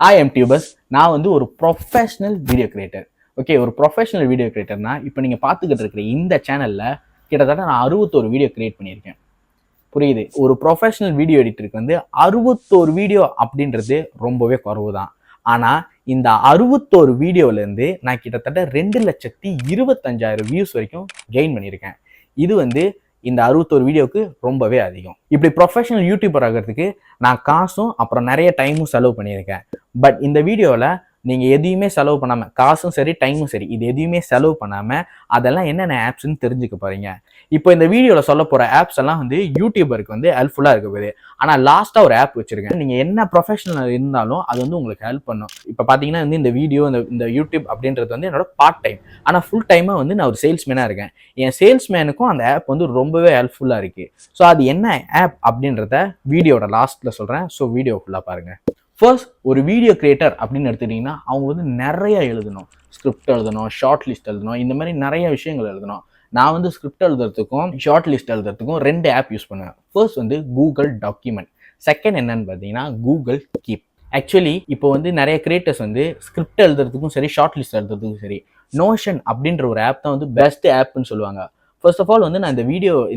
I am tubers. நான் வந்து ஒரு ப்ரொஃபஷனல் வீடியோ கிரியேட்டர். ஓகே, ஒரு ப்ரொஃபஷனல் வீடியோ கிரியேட்டர்னா இப்போ நீங்கள் பார்த்துக்கிட்டு இருக்கிற இந்த சேனலில் கிட்டத்தட்ட நான் 61 வீடியோ கிரியேட் பண்ணியிருக்கேன். புரியுது? ஒரு ப்ரொஃபஷனல் வீடியோ எடிட்டருக்கு வந்து 61 வீடியோ அப்படின்றது ரொம்பவே குறைவு தான். ஆனால் இந்த 61 வீடியோலேருந்து நான் கிட்டத்தட்ட 2,25,000 வியூஸ் வரைக்கும் கெயின் பண்ணியிருக்கேன். இது வந்து இந்த 61 வீடியோவுக்கு ரொம்பவே அதிகம். இப்படி ப்ரொஃபஷனல் யூடியூபர் ஆகிறதுக்கு நான் காசும் அப்புறம் நிறைய டைமும் செலவு பண்ணியிருக்கேன். பட் இந்த வீடியோவில் நீங்கள் எதையுமே செலவு பண்ணாமல், காசும் சரி டைமும் சரி, இது எதையுமே செலவு பண்ணாமல் அதெல்லாம் என்னென்ன ஆப்ஸ்ன்னு தெரிஞ்சுக்க போகிறீங்க. இப்போ இந்த வீடியோவில் சொல்ல போகிற ஆப்ஸ் எல்லாம் வந்து யூடியூபருக்கு வந்து ஹெல்ப்ஃபுல்லாக இருக்க போகுது. ஆனால் லாஸ்ட்டாக ஒரு ஆப் வச்சுருக்கேன். நீங்கள் என்ன ப்ரொஃபஷனல் இருந்தாலும் அது வந்து உங்களுக்கு ஹெல்ப் பண்ணும். இப்போ பார்த்தீங்கன்னா வந்து இந்த வீடியோ இந்த யூடியூப் அப்படின்றது வந்து என்னோட பார்ட் டைம். ஆனால் ஃபுல் டைமாக வந்து நான் ஒரு சேல்ஸ்மேனாக இருக்கேன். என் சேல்ஸ்மேனுக்கும் அந்த ஆப் வந்து ரொம்பவே ஹெல்ப்ஃபுல்லாக இருக்குது. ஸோ அது என்ன ஆப் அப்படின்றத வீடியோட லாஸ்ட்டில் சொல்கிறேன். ஸோ வீடியோ ஃபுல்லாக பாருங்கள். ஃபர்ஸ்ட், ஒரு வீடியோ கிரியேட்டர் அப்படின்னு எடுத்துக்கிட்டிங்கன்னா அவங்க வந்து நிறைய எழுதணும். ஸ்கிரிப்ட் எழுதணும், ஷார்ட் லிஸ்ட் எழுதணும், இந்த மாதிரி நிறைய விஷயங்கள் எழுதணும். நான் வந்து ஸ்கிரிப்ட் எழுதுறதுக்கும் ஷார்ட் லிஸ்ட் எழுதுறதுக்கும் 2 ஆப் யூஸ் பண்ணுவேன். ஃபர்ஸ்ட் வந்து கூகுள் டாக்குமெண்ட், செகண்ட் என்னன்னு பார்த்தீங்கன்னா கூகுள் கீப். ஆக்சுவலி இப்போ வந்து நிறைய கிரியேட்டர்ஸ் வந்து ஸ்கிரிப்ட் எழுதுறதுக்கும் சரி, ஷார்ட் லிஸ்ட் எழுதுறதுக்கும் சரி, நோஷன் அப்படின்ற ஒரு ஆப் தான் வந்து பெஸ்ட் ஆப்னு சொல்லுவாங்க. ஃபர்ஸ்ட் ஆஃப் ஆல் வந்து நான்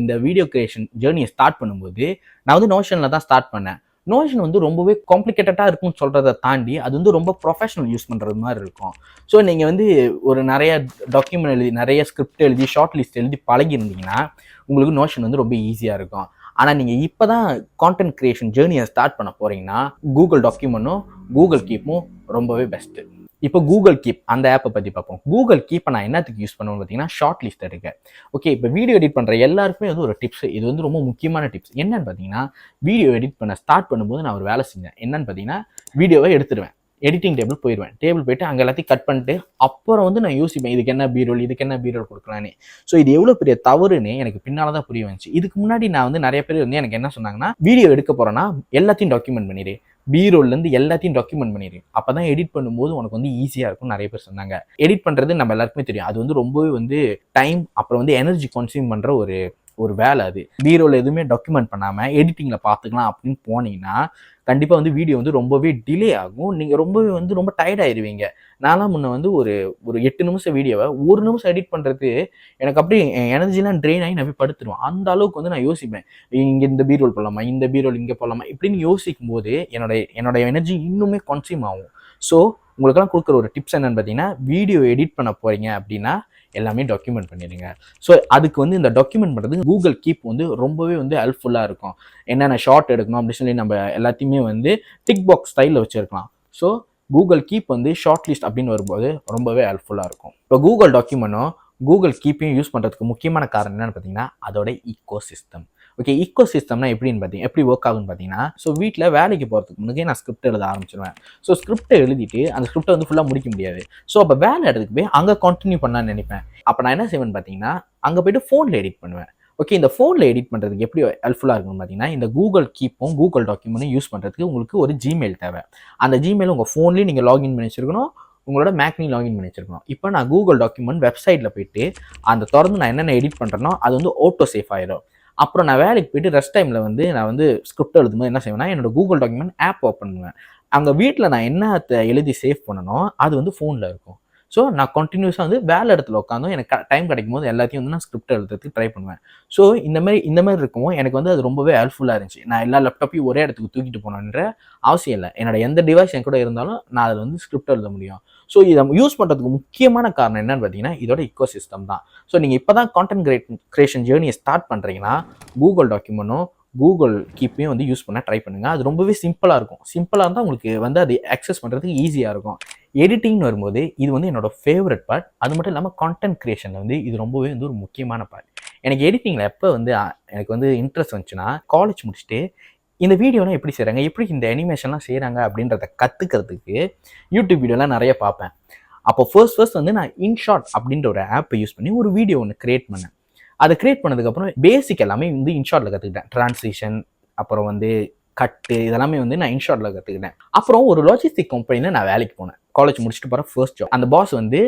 இந்த வீடியோ கிரியேஷன் ஜேர்னியை ஸ்டார்ட் பண்ணும்போது நான் வந்து நோஷனில் தான் ஸ்டார்ட் பண்ணேன். நோஷன் வந்து ரொம்பவே காம்ப்ளிகேட்டடாக இருக்கும்னு சொல்கிறத தாண்டி அது வந்து ரொம்ப ப்ரொஃபஷனல் யூஸ் பண்ணுறது மாதிரி இருக்கும். ஸோ நீங்கள் வந்து ஒரு நிறைய டாக்குமெண்ட் எழுதி, நிறைய ஸ்கிரிப்ட் எழுதி, ஷார்ட் லிஸ்ட் எழுதி பழகிருந்தீங்கன்னா உங்களுக்கு நோஷன் வந்து ரொம்ப ஈஸியாக இருக்கும். ஆனால் நீங்கள் இப்போ தான் கான்டென்ட் கிரியேஷன் ஜேர்னியை ஸ்டார்ட் பண்ண போகிறீங்கன்னா கூகுள் டாக்குமெண்ட்டும் கூகுள் கீப்பும் ரொம்பவே பெஸ்ட்டு. இப்போ கூகுள் கீப் அந்த ஆப்பை பற்றி பார்ப்போம். கூகுள் கீப்பை நான் என்னத்துக்கு யூஸ் பண்ணுவேன்னு பார்த்தீங்கன்னா ஷார்ட் லிஸ்ட் எடுக்க. ஓகே, இப்போ வீடியோ எடிட் பண்ணுற எல்லாருக்குமே வந்து ஒரு டிப்ஸ், இது வந்து ரொம்ப முக்கியமான டிப்ஸ். என்னன்னு பார்த்தீங்கன்னா, வீடியோ எடிட் பண்ண ஸ்டார்ட் பண்ணும்போது நான் ஒரு வேலை செஞ்சேன். என்னன்னு பார்த்தீங்கன்னா, வீடியோவை எடுத்துடுவேன், எடிட்டிங் டேபிள் போயிடுவேன். டேபிள் போயிட்டு அங்கே எல்லாத்தையும் கட் பண்ணிட்டு அப்புறம் வந்து நான் யோசிப்பேன் இதுக்கு என்ன பீரோல், இதுக்கு என்ன பீரோல் கொடுக்கலான்னு. ஸோ இது எவ்வளோ பெரிய தவறுன்னு எனக்கு பின்னால் தான் புரிய வந்துச்சு. இதுக்கு முன்னாடி நான் வந்து நிறைய பேர் வந்து எனக்கு என்ன சொன்னாங்கன்னா, வீடியோ எடுக்க போகிறேன்னா எல்லாத்தையும் டாக்குமெண்ட் பண்ணிடு, பீரோல்லேருந்து எல்லாத்தையும் டாக்குமெண்ட் பண்ணிடு, அப்போ தான் எடிட் பண்ணும்போது உனக்கு வந்து ஈஸியாக இருக்கும் நிறைய பேர் சொன்னாங்க. எடிட் பண்ணுறது நம்ம எல்லாருக்குமே தெரியும், அது வந்து ரொம்பவே வந்து டைம் அப்புறம் வந்து எனர்ஜி கன்சியூம் பண்ணுற ஒரு வேலை. அது பீரோவில் எதுவுமே டாக்குமெண்ட் பண்ணாமல் எடிட்டிங்கில் பார்த்துக்கலாம் அப்படின்னு போனீங்கன்னா கண்டிப்பாக வந்து வீடியோ வந்து ரொம்பவே டிலே ஆகும். நீங்கள் ரொம்பவே வந்து ரொம்ப டயர்ட் ஆயிடுவீங்க. நான்லாம் முன்ன வந்து ஒரு 8 நிமிஷம் வீடியோவை 1 நிமிஷம் எடிட் பண்ணுறது எனக்கு அப்படியே எனர்ஜிலாம் ட்ரெயின் ஆகி நான் போய் படுத்துருவேன். அந்த அளவுக்கு வந்து நான் யோசிப்பேன், இங்கே இந்த பீரோல் போடலாமா, இந்த பீரோல் இங்கே போடலாமா இப்படின்னு யோசிக்கும் போது என்னோட எனர்ஜி இன்னுமே கன்சியூம் ஆகும். ஸோ உங்களுக்கெல்லாம் கொடுக்குற ஒரு டிப்ஸ் என்னன்னு பார்த்தீங்கன்னா, வீடியோ எடிட் பண்ண போகிறீங்க அப்படின்னா எல்லாமே டாக்குமெண்ட் பண்ணிடுங்க. ஸோ அதுக்கு வந்து இந்த டாக்குமெண்ட் பண்ணுறது கூகுள் கீப் வந்து ரொம்பவே வந்து ஹெல்ப்ஃபுல்லாக இருக்கும். என்னென்ன ஷார்ட் எடுக்கணும் அப்படின்னு சொல்லி நம்ம எல்லாத்தையுமே வந்து டிக் பாக்ஸ் ஸ்டைலில் வச்சுருக்கலாம். ஸோ கூகுள் கீப் வந்து ஷார்ட் லிஸ்ட் அப்படின்னு வரும்போது ரொம்பவே ஹெல்ப்ஃபுல்லாக இருக்கும். இப்போ கூகுள் டாக்குமெண்ட்டும் கூகுள் கீப்பையும் யூஸ் பண்ணுறதுக்கு முக்கியமான காரணம் என்னென்னு பார்த்தீங்கன்னா அதோட ஈக்கோ சிஸ்டம். ஓகே, ஈக்கோ சிஸ்டம்னா எப்படி ஒர்க் ஆகுன்னு பார்த்தீங்கன்னா, ஸோ வீட்டில் வேலைக்கு போகிறதுக்கு முன்னாடி நான் ஸ்கிரிப்ட் எழுத ஆரம்பிச்சிடுவேன். ஸோ ஸ்கிரிப்டை எழுதிட்டு அந்த ஸ்கிரிப்டை வந்து ஃபுல்லாக முடிக்க முடியாது. ஸோ அப்போ வேலை எடுத்துக்கு போய் அங்கே கண்டினியூ பண்ணலான்னு நினைப்பேன். அப்போ நான் என்ன செய்வேன்னு பார்த்தீங்கன்னா, அங்கே போய்ட்டு ஃபோனில் எடிட் பண்ணுவேன். ஓகே, இந்த ஃபோனில் எடிட் பண்ணுறதுக்கு எப்படி ஹெல்ப்ஃபுல்லாக இருக்குன்னு பார்த்தீங்கன்னா, இந்த கூகுள் கீப்பும் கூகுள் டாக்குமெண்ட்டும் யூஸ் பண்ணுறதுக்கு உங்களுக்கு ஒரு ஜிமெயில் தேவை. அந்த ஜிமெயில் உங்கள் ஃபோன்லேயும் நீங்கள் லாகின் பண்ணி வச்சிருக்கணும், உங்களோட மேக்லையும் லாகின் பண்ணி வச்சிருக்கணும். இப்போ நான் கூகுள் டாக்குமெண்ட் வெப்சைட்டில் போயிட்டு அந்த திறந்து நான் என்னென்ன எடிட் பண்ணுறேனோ அது வந்து ஆட்டோ சேஃப் ஆயிடும். அப்புறம் நான் வேலைக்கு போயிட்டு ரெஸ்ட் டைமில் வந்து நான் வந்து ஸ்கிரிப்ட் எழுதும்போது என்ன செய்வேன்னா, என்னோட கூகுள் டாக்குமெண்ட் ஆப் ஓப்பன் பண்ணுவேன். அங்கே வீட்டில் நான் என்னத்தை எழுதி சேவ் பண்ணணும் அது வந்து ஃபோனில் இருக்கும். ஸோ நான் கண்டினியூஸாக வந்து வேலை இடத்துல உட்காந்தும் எனக்கு டைம் கிடைக்கும் போது எல்லாத்தையும் வந்து நான் ஸ்கிரிப்ட் எழுதுறதுக்கு ட்ரை பண்ணுவேன். ஸோ இந்த மாதிரி இருக்கும்போது எனக்கு வந்து அது ரொம்பவே ஹெல்ப்ஃபுல்லாக இருந்துச்சு. நான் எல்லா லேப்டாப்பையும் ஒரே இடத்துக்கு தூக்கிட்டு போகணுன்ற அவசியம் இல்லை. என்னோட எந்த டிவைஸ் என் கூட இருந்தாலும் நான் அதில் வந்து ஸ்கிரிப்ட் எழுத முடியும். ஸோ இதை யூஸ் பண்ணுறதுக்கு முக்கியமான காரணம் என்னன்னு பார்த்தீங்கன்னா இதோட ஈக்கோ சிஸ்டம் தான். ஸோ நீங்கள் இப்போ தான் கான்டென்ட் கிரியேஷன் ஜேர்னியை ஸ்டார்ட் பண்ணுறீங்கன்னா கூகுள் டாக்குமெண்ட்டும் கூகுள் கீப்பையும் வந்து யூஸ் பண்ண ட்ரை பண்ணுங்கள். அது ரொம்பவே சிம்பிளாக இருக்கும். சிம்பிளாக இருந்தால் உங்களுக்கு வந்து அது அக்சஸ் பண்ணுறதுக்கு ஈஸியாக இருக்கும். எடிட்டிங்னு வரும்போது இது வந்து என்னோட ஃபேவரட் பார்ட். அது மட்டும் இல்லாமல் கான்டென்ட் கிரியேஷனில் வந்து இது ரொம்பவே வந்து ஒரு முக்கியமான பார்ட். எனக்கு எடிட்டிங்கில் எப்போ வந்து எனக்கு வந்து இன்ட்ரெஸ்ட் வந்துச்சுன்னா, காலேஜ் முடிச்சுட்டு இந்த வீடியோலாம் எப்படி செய்கிறாங்க, எப்படி இந்த அனிமேஷன்லாம் செய்கிறாங்க அப்படின்றத கற்றுக்கிறதுக்கு யூடியூப் வீடியோலாம் நிறைய பார்ப்பேன். அப்போ ஃபர்ஸ்ட் வந்து நான் இன்ஷாட் அப்படின்ற ஒரு ஆப்பை யூஸ் பண்ணி ஒரு வீடியோ ஒன்று க்ரியேட் பண்ணேன். அதை க்ரியேட் பண்ணதுக்கப்புறம் பேசிக் எல்லாமே வந்து இன்ஷாட்டில் கற்றுக்கிட்டேன். ட்ரான்ஸ்லேஷன், அப்புறம் வந்து கட்டு, இதெல்லாமே வந்து நான் இன்ஷாட்டில் கற்றுக்கிட்டேன். அப்புறம் ஒரு லாஜிஸ்டிக் கம்பெனியில் நான் வேலைக்கு போனேன். காலேஜ் முடிச்சுட்டு போகிற ஃபர்ஸ்ட் ஜாப். அந்த பாஸ் வந்து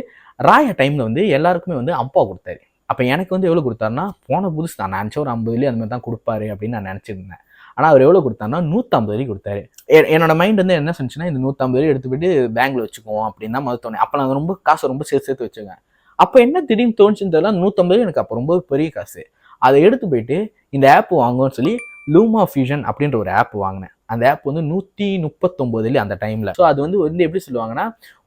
ராய டைமில் வந்து எல்லாருக்குமே வந்து அம்பா கொடுத்தாரு. அப்போ எனக்கு வந்து எவ்வளோ கொடுத்தாருன்னா, போன புதுசு தான், நான் நினச்ச ஒரு 50 அந்த மாதிரி தான் கொடுப்பாரு அப்படின்னு நான் நினச்சிருந்தேன். ஆனால் அவர் எவ்வளோ கொடுத்தாருன்னா 150 ரூபாய் கொடுத்தாரு. என்னோட மைண்ட் வந்து என்ன செஞ்சுன்னா, இந்த 150 ரூபாய் எடுத்து போயிட்டு பேங்க்ல வச்சுக்குவோம் அப்படின்னு தான் முதல் தோணு. அப்போ நான் ரொம்ப காசை ரொம்ப சேர்த்து வச்சுக்கேன். அப்போ என்ன திடீர்னு தோணுச்சுன்னு தெரியல, 150 எனக்கு அப்போ ரொம்ப பெரிய காசு. அதை எடுத்து போயிட்டு இந்த ஆப் வாங்குவோன்னு சொல்லி லூமா ஃபியூஷன் அப்படின்ற ஒரு ஆப் வாங்கினேன். அந்த ஆப் வந்து 139 அந்த டைம்ல. ஸோ அது வந்து எப்படி சொல்லுவாங்கன்னா,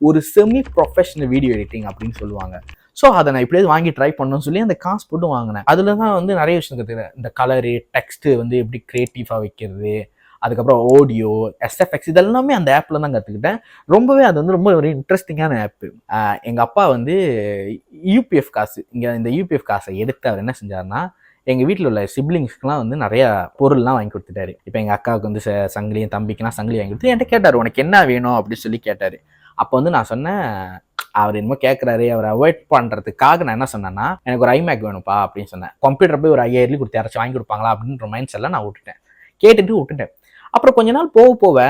ஒரு செமி ப்ரொஃபஷனல் வீடியோ எடிட்டிங் அப்படின்னு சொல்லுவாங்க. ஸோ அதை நான் எப்படியாவது வாங்கி ட்ரை பண்ணணும்னு சொல்லி அந்த காசு போட்டு வாங்கினேன். அதில் தான் வந்து நிறைய விஷயம் கற்றுக்கிறேன். இந்த கலரு, டெக்ஸ்ட்டு வந்து எப்படி க்ரியேட்டிவாக வைக்கிறது, அதுக்கப்புறம் ஆடியோ, எஸ்எஃப்எக்ஸ் இதெல்லாமே அந்த ஆப்பில் தான் கற்றுக்கிட்டேன். ரொம்பவே அது வந்து ரொம்ப ஒரு இன்ட்ரெஸ்டிங்கான ஆப்பு. எங்கள் அப்பா வந்து யூபிஎஃப் காசு, இங்கே இந்த யூபிஎஃப் காசை எடுத்து அவர் என்ன செஞ்சார்னா, எங்கள் வீட்டில் உள்ள சிப்ளிங்ஸ்க்குலாம் வந்து நிறையா பொருள்லாம் வாங்கி கொடுத்துட்டாரு. இப்போ எங்கள் அக்காவுக்கு வந்து சங்கிலியும், தம்பிக்குலாம் சங்கிலி வாங்கி கொடுத்து என்கிட்ட கேட்டார், உனக்கு என்ன வேணும் அப்படின்னு சொல்லி கேட்டார். அப்போ வந்து நான் சொன்னேன், அவர் என்னமோ கேட்குறாரு, அவரை அவாய்ட் பண்ணுறதுக்காக நான் என்ன சொன்னேன்னா, எனக்கு ஒரு ஐமேக் வேணும்ப்பா அப்படின்னு சொன்னேன். கம்ப்யூட்டர் போய் ஒரு 5000 கொடுத்து யாராச்சும் வாங்கி கொடுப்பாங்களா அப்படின்ற மைண்ட் செட்டில் நான் விட்டுட்டேன். அப்புறம் கொஞ்ச நாள் போக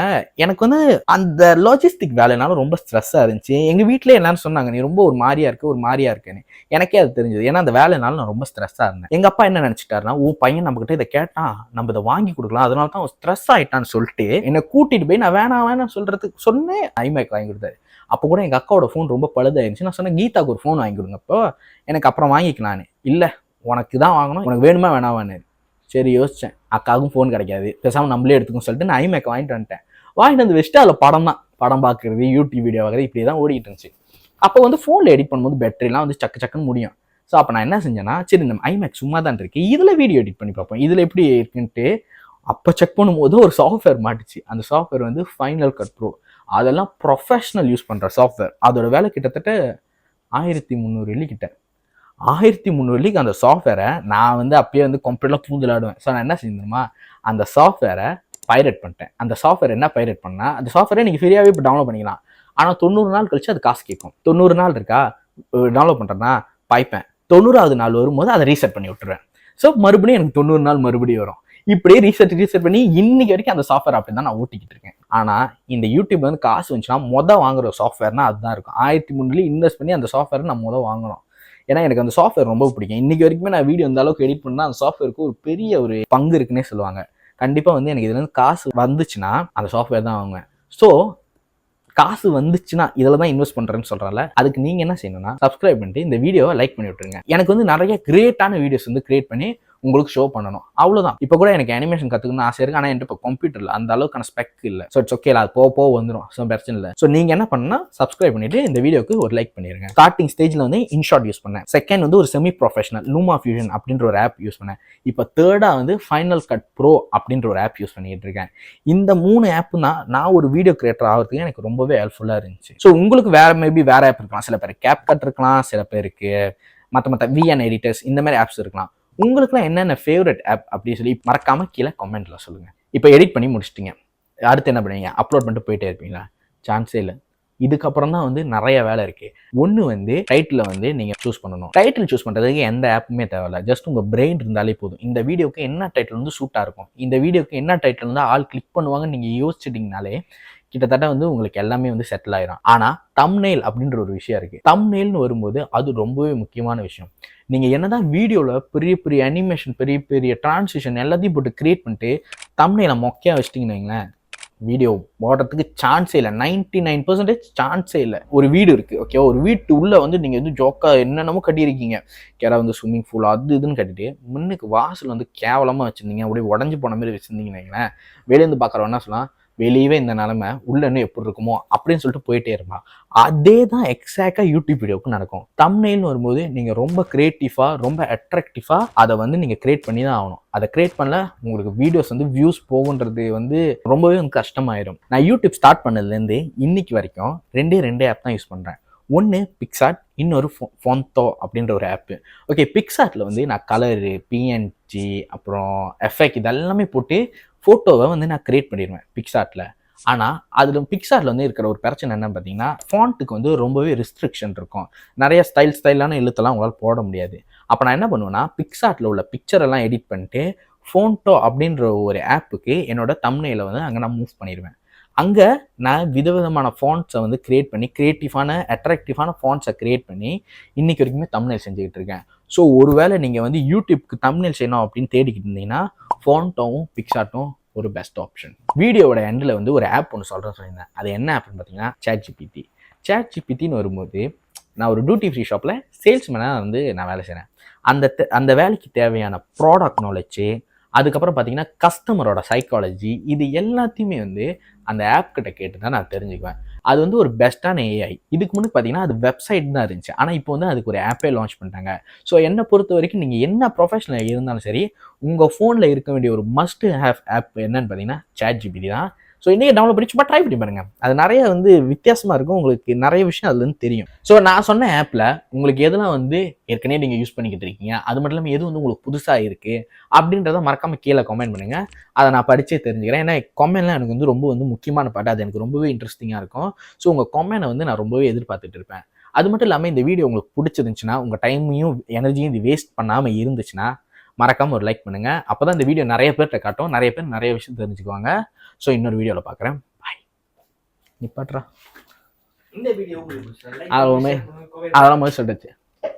எனக்கு வந்து அந்த லாஜிஸ்டிக் வேலைனால ரொம்ப ஸ்ட்ரெஸ்ஸாக இருந்துச்சு. எங்கள் வீட்டிலே என்னன்னு சொன்னாங்க, நீ ரொம்ப ஒரு மாதிரியா இருக்குன்னு. எனக்கே அது தெரிஞ்சது. ஏன்னா அந்த வேலைனால நான் ரொம்ப ஸ்ட்ரெஸ்ஸாக இருந்தேன். எங்கள் அப்பா என்ன நினச்சிட்டாருன்னா, பையன் நம்மகிட்ட இதை கேட்டான், நம்ம இதை வாங்கி கொடுக்கலாம், அதனால தான் ஸ்ட்ரெஸ் ஆகிட்டான்னு சொல்லிட்டு என்னை கூட்டிகிட்டு போய் நான் வேணாம் சொல்கிறதுக்கு சொன்னேன், ஐமேக் வாங்கி கொடுத்தாரு. அப்போ கூட எங்கள் அக்காவோட ஃபோன் ரொம்ப பழுதாயிருந்துச்சு. நான் சொன்னேன், கீதாவுக்கு ஒரு ஃபோன் வாங்கி கொடுங்க, அப்போ எனக்கு அப்புறம் வாங்கிக்கலான்னு. இல்லை, உனக்கு தான் வாங்கணும், உனக்கு வேணுமா வேணாவான்னு. சரி யோசித்தேன், அக்காவுக்கும் ஃபோன் கிடைக்காது, பேசாமல் நம்மளே எடுத்துக்கும் சொல்லிட்டு நான் ஐமேக் வாங்கிட்டு வந்து வச்சுட்டு அதில் படம் பார்க்குறது, யூடியூப் வீடியோ பார்க்குறது இப்படி தான் ஓடிட்டு இருந்துச்சு. அப்போ வந்து ஃபோனில் எடிட் பண்ணும்போது பேட்டரிலாம் வந்து சக்குன்னு முடியும். ஸோ அப்போ நான் என்ன செஞ்சேன்னா, சரி இந்த ஐமேக் சும்மா தான் இருக்குது, இதில் வீடியோ எடிட் பண்ணி பார்ப்போம், இதில் எப்படி இருக்குன்ட்டு அப்போ செக் பண்ணும்போது ஒரு சாஃப்ட்வேர் மாட்டுச்சு. அந்த சாஃப்ட்வேர் வந்து ஃபைனல் கட் ப்ரோ. அதெல்லாம் ப்ரொஃபஷ்னல் யூஸ் பண்ணுற சாஃப்ட்வேர். அதோட வேலை கிட்டத்தட்ட 1300 கிட்ட. 1300 அந்த சாஃப்ட்வேரை நான் வந்து அப்பயே வந்து கம்ப்யூட்டர்லாம் பூந்துலாடுவேன். ஸோ நான் என்ன செஞ்சேன்னா, அந்த சாஃப்ட்வேரை பைரேட் பண்ணிட்டேன். அந்த சாஃப்ட்வேர் என்ன பைரேட் பண்ணால், அந்த சாஃப்ட்வேரை நீங்கள் ஃப்ரீயாகவே இப்போ டவுன்லோட் பண்ணிக்கலாம். ஆனால் 90 நாள் கழிச்சு அது காசு கேட்கும். 90 நாள் இருக்கா டவுன்லோட் பண்ணுறேன்னா பாய்ப்பேன், 90வது நாள் வரும்போது அதை ரீசெட் பண்ணி விட்டுருவேன். ஸோ மறுபடியும் எனக்கு 90 நாள் மறுபடியும் வரும். இப்படியே ரீசெட் பண்ணி இன்னைக்கு வரைக்கும் அந்த சாஃப்ட்வேர் அப்படி தான் நான் ஓட்டிக்கிட்டு இருக்கேன். ஆனால் இந்த யூடியூப் வந்து காசு வந்துச்சுன்னா வாங்குற சாஃப்ட்வேர்னா அதுதான் இருக்கும். 1300 இன்வெஸ்ட் பண்ணி அந்த சாஃப்ட்வேர் நான் வாங்கணும். ஏன்னா எனக்கு அந்த சாஃப்ட்வேர் ரொம்ப பிடிக்கும். இன்னைக்கு வரைக்குமே நான் வீடியோ இந்த அளவுக்கு எடிட் பண்ணால் அந்த சாஃப்ட்வேருக்கு ஒரு பெரிய ஒரு பங்கு இருக்குன்னே சொல்லுவாங்க. கண்டிப்பாக வந்து எனக்கு இதுலேருந்து காசு வந்துச்சுன்னா அந்த சாஃப்ட்வேர் தான் வாங்குவேன். ஸோ காசு வந்துச்சுன்னா இதில் தான் இன்வெஸ்ட் பண்ணுறேன்னு சொல்கிறேன்ல, அதுக்கு நீங்கள் என்ன செய்யணும்னா, சப்ஸ்கிரைப் பண்ணிட்டு இந்த வீடியோவை லைக் பண்ணி விட்டுருங்க. எனக்கு வந்து நிறைய கிரியேட்டான வீடியோஸ் வந்து கிரியேட் பண்ணி உங்களுக்கு ஷோ பண்ணணும், அவ்வளோதான். இப்போ கூட எனக்கு அனிமேஷன் கற்றுக்கணும்னு ஆசை இருக்குது, ஆனால் என்கிட்ட இப்போ கம்ப்யூட்டரில் அந்த அளவுக்கான ஸ்பெக் இல்லை. ஸோ இட்ஸ் ஓகே, அது போக வந்துடும், ஸோ பிரச்சனை இல்லை. ஸோ நீங்கள் என்ன பண்ணால் சப்ஸ்கிரைப் பண்ணிட்டு இந்த வீடியோக்கு ஒரு லைக் பண்ணிடுங்க. ஸ்டார்டிங் ஸ்டேஜில் வந்து இன்ஷாட் யூஸ் பண்ணேன். செகண்ட் வந்து ஒரு செமி ப்ரொஃபஷனல் லூமா ஃபியூஷன் அப்படின்ற ஒரு ஆப் யூஸ் பண்ணேன். இப்போ தேர்டாக வந்து ஃபைனல் கட் ப்ரோ அப்படின்ற ஒரு ஆப் யூஸ் பண்ணிட்டு இருக்கேன். இந்த 3 ஆப்பு தான் நான் ஒரு வீடியோ கிரியேட்டர் ஆகிறதுக்கு எனக்கு ரொம்பவே ஹெல்ப்ஃபுல்லாக இருந்துச்சு. ஸோ உங்களுக்கு மேபி வேற ஆப் இருக்கலாம், சில பேர் கேப்கட் இருக்கலாம், சில பேருக்கு மற்ற விஎன் எடிட்டர்ஸ் இந்த மாதிரி ஆப்ஸ் இருக்கலாம். உங்களுக்குலாம் என்னென்ன ஃபேவரட் ஆப் அப்படின்னு சொல்லி மறக்காம கீழே கமெண்ட்ல சொல்லுங்க. இப்போ எடிட் பண்ணி முடிச்சிட்டிங்க, அடுத்து என்ன பண்ணுவீங்க? அப்லோட் பண்ணிட்டு போயிட்டே இருப்பீங்களா? சான்ஸே இல்லை. இதுக்கப்புறம் தான் வந்து நிறைய வேலை இருக்கு. ஒன்று வந்து டைட்டில் வந்து நீங்கள் சூஸ் பண்ணணும். டைட்டில் சூஸ் பண்ணுறதுக்கு எந்த ஆப்புமே தேவையில்ல, ஜஸ்ட் உங்கள் பிரெயின் இருந்தாலே போதும். இந்த வீடியோக்கு என்ன டைட்டில் வந்து சூட்டாக இருக்கும், இந்த வீடியோக்கு என்ன டைட்டில் வந்து ஆள் கிளிக் பண்ணுவாங்கன்னு நீங்கள் யோசிச்சிட்டிங்கனாலே கிட்டத்தட்ட வந்து உங்களுக்கு எல்லாமே வந்து செட்டில் ஆயிரும். ஆனால் தம்ப்நெயில் அப்படின்ற ஒரு விஷயம் இருக்குது. தம்ப்நெயில்னு வரும்போது அது ரொம்பவே முக்கியமான விஷயம். நீங்கள் என்னதான் வீடியோவில் பெரிய பெரிய அனிமேஷன், பெரிய பெரிய டிரான்சிஷன் எல்லாத்தையும் போட்டு கிரியேட் பண்ணிட்டு தம்ப்நெயிலை மொக்கையாக வச்சிட்டிங்கன்னு வைங்களேன், வீடியோ போடுறதுக்கு சான்ஸே இல்லை. 99% சான்ஸே இல்லை. ஒரு வீடு இருக்குது, ஓகே, ஒரு வீட்டு உள்ளே வந்து நீங்கள் வந்து ஜோக்கா என்னென்னமோ கட்டியிருக்கீங்க, கேரா வந்து ஸ்விம்மிங் பூல் அது இதுன்னு கட்டிட்டு முன்னுக்கு வாசல் வந்து கேவலமாக வச்சுருந்தீங்க, அப்படியே உடஞ்சி போன மாதிரி வச்சுருந்தீங்கன்னு வைங்களேன், வெளியேருந்து பார்க்குறவன் என்ன சொல்லலாம், வெளியவே இந்த நிலைமை உள்ள இன்னும் எப்படி இருக்குமோ அப்படின்னு சொல்லிட்டு போயிட்டே இருப்பான். அதே தான் எக்ஸாக்டாக யூடியூப் வீடியோவுக்கு நடக்கும். தம்ப்நெயில்னு வரும்போது நீங்கள் ரொம்ப கிரியேட்டிவாக, ரொம்ப அட்ராக்டிவாக அதை வந்து நீங்கள் கிரியேட் பண்ணி தான் ஆகணும். அதை கிரியேட் பண்ணல உங்களுக்கு வீடியோஸ் வந்து வியூஸ் போகுன்றது வந்து ரொம்பவே கஷ்டமாயிடும். நான் யூடியூப் ஸ்டார்ட் பண்ணதுலேருந்து இன்னைக்கு வரைக்கும் ரெண்டே ஆப் தான் யூஸ் பண்ணுறேன். ஒன்று பிக்சார்ட், இன்னொரு ஃபோன்டோ அப்படின்ற ஒரு ஆப்பு. ஓகே, பிக்சார்ட்டில் வந்து நான் கலரு, பிஎன்ஜி, அப்புறம் எஃபெக்ட் இதெல்லாமே போட்டு ஃபோட்டோவை வந்து நான் கிரியேட் பண்ணிடுவேன் பிக்சார்ட்டில். ஆனால் அதில் பிக்சார்ட்டில் வந்து இருக்கிற ஒரு பிரச்சனை என்ன பார்த்தீங்கன்னா, ஃபாண்ட்டுக்கு வந்து ரொம்பவே ரெஸ்ட்ரிக்ஷன் இருக்கும். நிறைய ஸ்டைலான எழுத்தெல்லாம் உங்களால் போட முடியாது. அப்போ நான் என்ன பண்ணுவேன்னா, பிக்சார்ட்டில் உள்ள பிக்சரெல்லாம் எடிட் பண்ணிட்டு ஃபோன்டோ அப்படின்ற ஒரு ஆப்புக்கு என்னோட தம்ப்நெயிலை வந்து அங்கே நான் மூவ் பண்ணிடுவேன். அங்கே நான் விதவிதமான ஃபாண்ட்ஸை வந்து கிரியேட் பண்ணி, கிரியேட்டிவான அட்ராக்டிவான ஃபாண்ட்ஸை கிரியேட் பண்ணி இன்றைக்கி வரைக்குமே தம்ப்நெயில் செஞ்சுக்கிட்டு இருக்கேன். ஸோ ஒருவேளை நீங்கள் வந்து யூடியூப்க்கு தம்ப்நெயில் செய்யணும் அப்படின்னு தேடிக்கிட்டு இருந்தீங்கன்னா ஃபோன்டோவும் பிக்சார்ட்டும் ஒரு பெஸ்ட் ஆப்ஷன். வீடியோவோட எண்டில் வந்து ஒரு ஆப் ஒன்று சொல்லியிருந்தேன். அது என்ன ஆப்னு பார்த்தீங்கன்னா ChatGPT. ChatGPTன்னு வரும்போது நான் ஒரு டியூட்டி ஃப்ரீ ஷாப்பில் சேல்ஸ்மேனாக வந்து நான் வேலை செய்கிறேன். அந்த வேலைக்கு தேவையான ப்ராடக்ட் நாலேஜு, அதுக்கப்புறம் பார்த்தீங்கன்னா கஸ்டமரோட சைக்காலஜி, இது எல்லாத்தையுமே வந்து அந்த ஆப் கிட்ட கேட்டு தான் நான் தெரிஞ்சுக்குவேன். அது வந்து ஒரு பெஸ்ட்டான ஏஐ. இதுக்கு முன்னாடி பார்த்தீங்கன்னா அது வெப்சைட் தான் இருந்துச்சு. ஆனால் இப்போ வந்து அதுக்கு ஒரு ஆப்பே லான்ச் பண்ணிட்டாங்க. ஸோ என்னை பொறுத்த வரைக்கும் நீங்கள் என்ன ப்ரொஃபஷனல் இருந்தாலும் சரி, உங்கள் ஃபோனில் இருக்க வேண்டிய ஒரு மஸ்ட் ஹேவ் ஆப் என்னன்னு பார்த்தீங்கன்னா ChatGPT தான். ஸோ இன்றைக்கி டவுன்லோட் பண்ணி சும்மா ட்ரை பண்ணி பாருங்க. அது நிறைய வந்து வித்தியாசமாக இருக்கும். உங்களுக்கு நிறைய விஷயம் அதுலேருந்து தெரியும். ஸோ நான் சொன்ன ஆப்பில் உங்களுக்கு எதெல்லாம் வந்து ஏற்கனவே நீங்கள் யூஸ் பண்ணிக்கிட்டு இருக்கீங்க, அது மட்டும் இல்லாமல் எது வந்து உங்களுக்கு புதுசாக இருக்குது அப்படின்றத மறக்காமல் கீழே கமெண்ட் பண்ணுங்கள். அதை நான் படித்தே தெரிஞ்சுக்கிறேன். ஏன்னா கமெண்ட்லாம் எனக்கு வந்து ரொம்ப வந்து முக்கியமான பாட்டு. அது எனக்கு ரொம்பவே இன்ட்ரெஸ்டிங்காக இருக்கும். ஸோ உங்கள் கமெண்ட்டை வந்து நான் ரொம்பவே எதிர்பார்த்துட்டு இருப்பேன். அது மட்டும் இல்லாமல் இந்த வீடியோ உங்களுக்கு பிடிச்சிருந்துச்சுன்னா, உங்கள் டைமையும் எனர்ஜியும் இது வேஸ்ட் பண்ணாமல் இருந்துச்சுன்னா மறக்காமல் ஒரு லைக் பண்ணுங்கள். அப்போ தான் இந்த வீடியோ நிறைய பேர்கிட்ட காட்டும். நிறைய பேர் நிறைய விஷயம் தெரிஞ்சுக்குவாங்க. ஸோ இன்னொரு வீடியோவில் பார்க்குறேன். பாய். நிப்பாட்றா. இந்த வீடியோ உங்களுக்கு அதெல்லாம் முதல் சொல்லிடுச்சு.